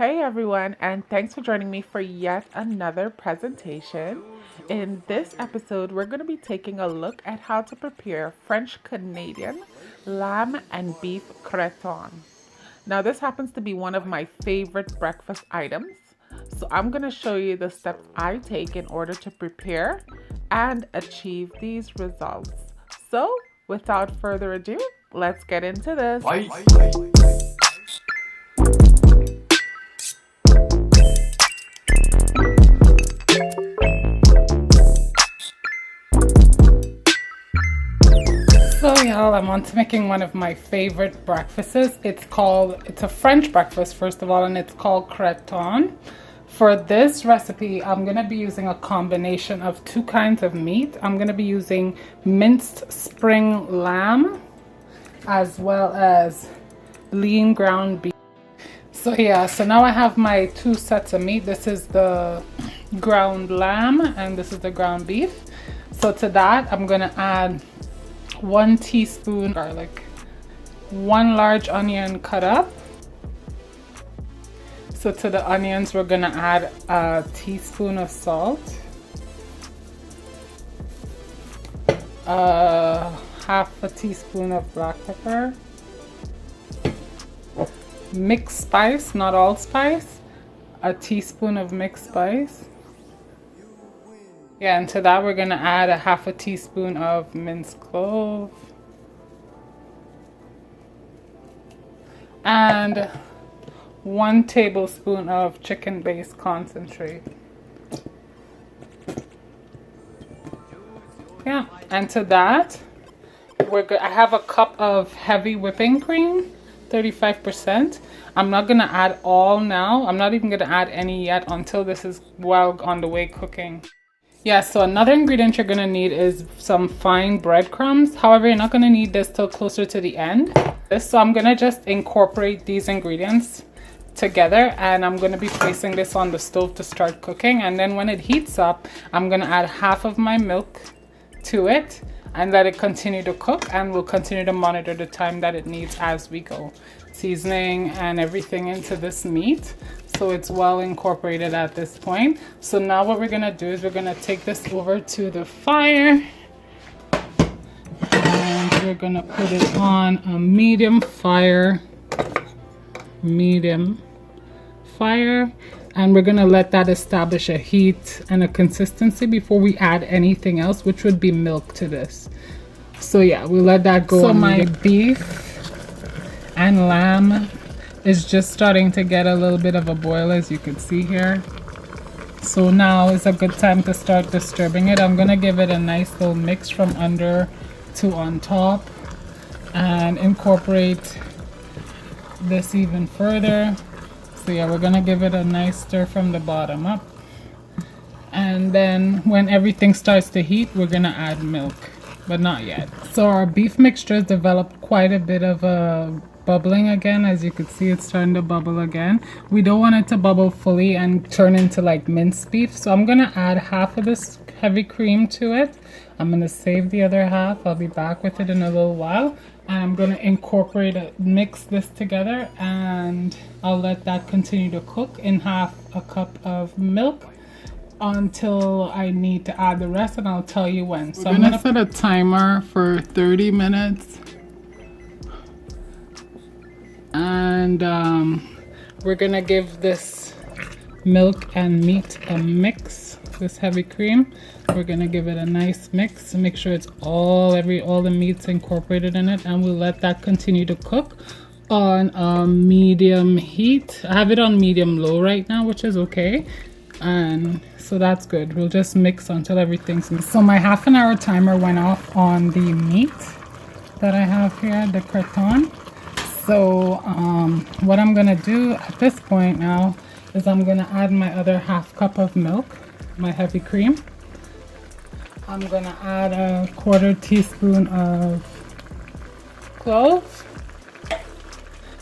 Hey everyone, and thanks for joining me for yet another presentation. In this episode, we're going to be taking a look at how to prepare French Canadian lamb and beef creton. Now, this happens to be one of my favorite breakfast items, so I'm going to show you the steps I take in order to prepare and achieve these results. So, without further ado, let's get into this. So y'all, I'm on to making one of my favorite breakfasts. It's a French breakfast first of all, and it's called kreton. For this recipe, I'm gonna be using a combination of two kinds of meat. I'm gonna be using minced spring lamb as well as lean ground beef. So now I have my two sets of meat. This is the ground lamb and this is the ground beef. So to that, I'm gonna add 1 teaspoon garlic, 1 large onion cut up. So to the onions, we're gonna add a teaspoon of salt, half a teaspoon of black pepper, mixed spice, not allspice, a teaspoon of mixed spice. Yeah, and to that we're gonna add a half a teaspoon of minced clove and 1 tablespoon of chicken-based concentrate. Yeah, and to that I have a cup of heavy whipping cream, 35%. I'm not gonna add all now. I'm not even gonna add any yet until this is well on the way cooking. Yeah, so another ingredient you're gonna need is some fine breadcrumbs. However, you're not gonna need this till closer to the end. So I'm gonna just incorporate these ingredients together, and I'm gonna be placing this on the stove to start cooking. And then when it heats up, I'm gonna add half of my milk to it and let it continue to cook, and we'll continue to monitor the time that it needs as we go. Seasoning and everything into this meat, so it's well incorporated at this point. So now what we're gonna do is we're gonna take this over to the fire and we're gonna put it on a medium fire, and we're gonna let that establish a heat and a consistency before we add anything else, which would be milk to this. So yeah, we'll let that go. So my beef and lamb is just starting to get a little bit of a boil, as you can see here. So now is a good time to start disturbing it. I'm gonna give it a nice little mix from under to on top and incorporate this even further. So yeah, we're gonna give it a nice stir from the bottom up, and then when everything starts to heat, we're gonna add milk, but not yet. So our beef mixture has developed quite a bit of a bubbling again. As you can see, it's starting to bubble again. We don't want it to bubble fully and turn into like minced beef, so I'm gonna add half of this heavy cream to it. I'm gonna save the other half. I'll be back with it in a little while, and I'm gonna incorporate it, mix this together, and I'll let that continue to cook in half a cup of milk until I need to add the rest, and I'll tell you when. So I'm gonna set a timer for 30 minutes. And we're gonna give this milk and meat a mix, this heavy cream. We're gonna give it a nice mix to make sure it's all the meat's incorporated in it, and we'll let that continue to cook on a medium heat. I have it on medium low right now, which is okay, and so that's good. We'll just mix until everything's mixed. So my half an hour timer went off on the meat that I have here, the creton. So what I'm gonna do at this point now is I'm gonna add my other half cup of milk, my heavy cream. I'm gonna add a 1/4 teaspoon of cloves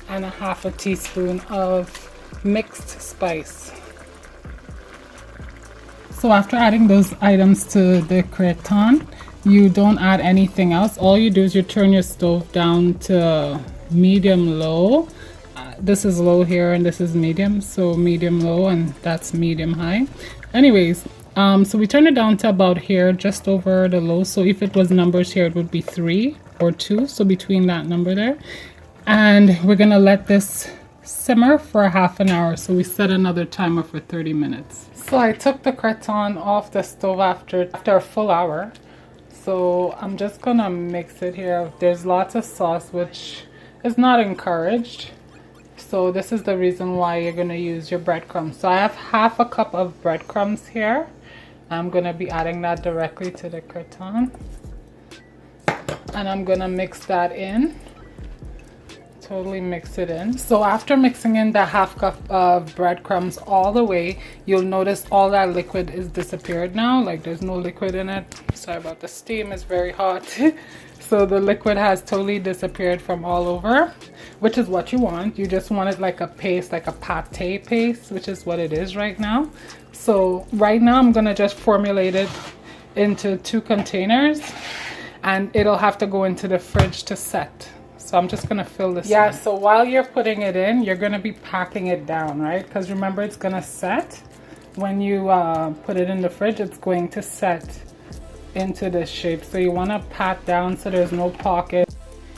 and a half a teaspoon of mixed spice. So after adding those items to the creton, you don't add anything else. All you do is you turn your stove down to medium low this is low here and this is medium, so medium low and that's medium high. Anyways, so we turn it down to about here, just over the low. So if it was numbers here, it would be 3 or 2, so between that number there. And we're gonna let this simmer for half an hour. So we set another timer for 30 minutes. So I took the Creton off the stove after a full hour. So I'm just gonna mix it here. There's lots of sauce, which is not encouraged. So this is the reason why you're gonna use your breadcrumbs. So I have half a cup of breadcrumbs here. I'm gonna be adding that directly to the Creton. And I'm gonna mix that in. Totally mix it in. So after mixing in the half cup of breadcrumbs all the way, you'll notice all that liquid is disappeared now. Like there's no liquid in it. Sorry about the steam, is very hot. So the liquid has totally disappeared from all over, which is what you want. You just want it like a paste, like a pate paste, which is what it is right now. So right now I'm gonna just formulate it into 2 containers and it'll have to go into the fridge to set. So I'm just gonna fill this in. So while you're putting it in, you're gonna be packing it down, right? Because remember, it's gonna set. When you put it in the fridge, it's going to set into this shape. So you wanna pat down so there's no pocket.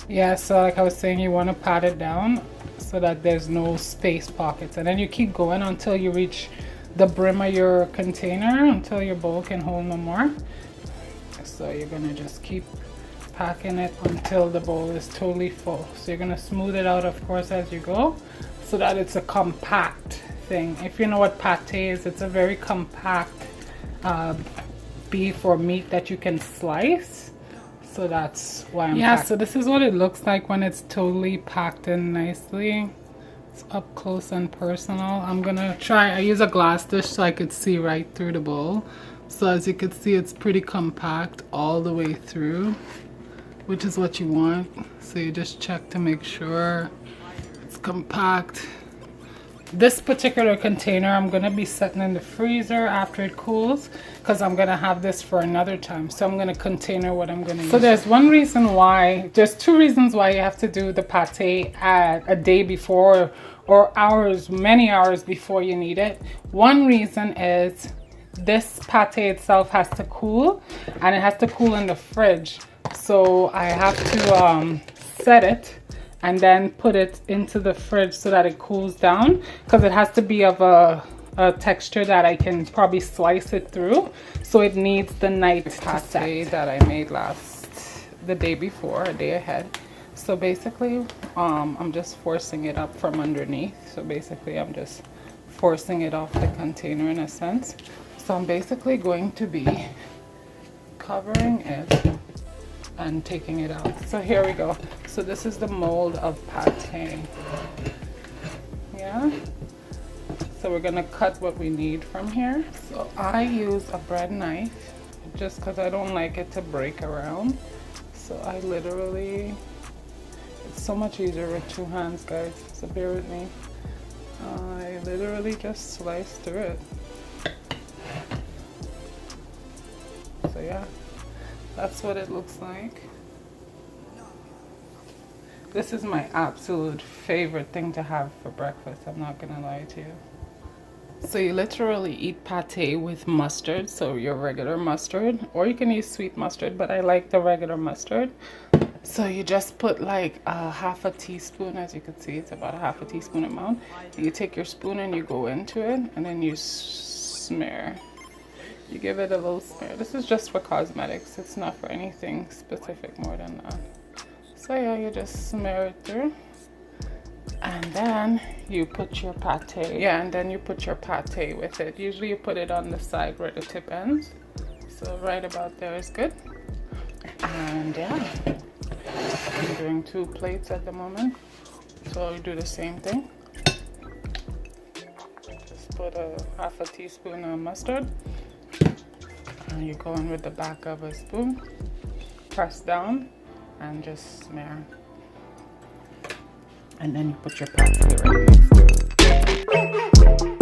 Yeah, so like I was saying, you wanna pat it down so that there's no space pockets. And then you keep going until you reach the brim of your container, until your bowl can hold no more. So you're gonna just keep packing it until the bowl is totally full. So you're gonna smooth it out, of course, as you go, so that it's a compact thing. If you know what pate is, it's a very compact beef or meat that you can slice. So that's why I'm packing. So this is what it looks like when it's totally packed in nicely. It's up close and personal. I'm gonna try, I use a glass dish so I could see right through the bowl. So as you can see, it's pretty compact all the way through, which is what you want. So you just check to make sure it's compact. This particular container I'm gonna be setting in the freezer after it cools, because I'm gonna have this for another time. So I'm gonna container what I'm gonna use. So there's one reason why, there's 2 reasons why you have to do the pate at a day before or hours, many hours before you need it. One reason is this pate itself has to cool, and it has to cool in the fridge. So I have to set it and then put it into the fridge so that it cools down, because it has to be of a texture that I can probably slice it through. So it needs the night pate that I made the day before, a day ahead. So basically I'm just forcing it up from underneath. So basically I'm just forcing it off the container in a sense. So I'm basically going to be covering it and taking it out. So here we go. So this is the mold of pate. Yeah. So we're gonna cut what we need from here. So I use a bread knife just because I don't like it to break around. So I literally, it's so much easier with 2 hands, guys. So bear with me. I literally just slice through it. So yeah, that's what it looks like. This is my absolute favorite thing to have for breakfast, I'm not gonna lie to you. So you literally eat pate with mustard, so your regular mustard, or you can use sweet mustard, but I like the regular mustard. So you just put like half a teaspoon, as you can see, it's about a half a teaspoon amount. And you take your spoon and you go into it, and then you smear. You give it a little smear. This is just for cosmetics. It's not for anything specific more than that. So yeah, you just smear it through. And then you put your pate. Yeah, and then you put your pate with it. Usually you put it on the side where the tip ends. So right about there is good. And yeah, I'm doing 2 plates at the moment. So you do the same thing. Just put a half a teaspoon of mustard. And you go in with the back of a spoon, press down, and just smear. And then you put your pate right next to it.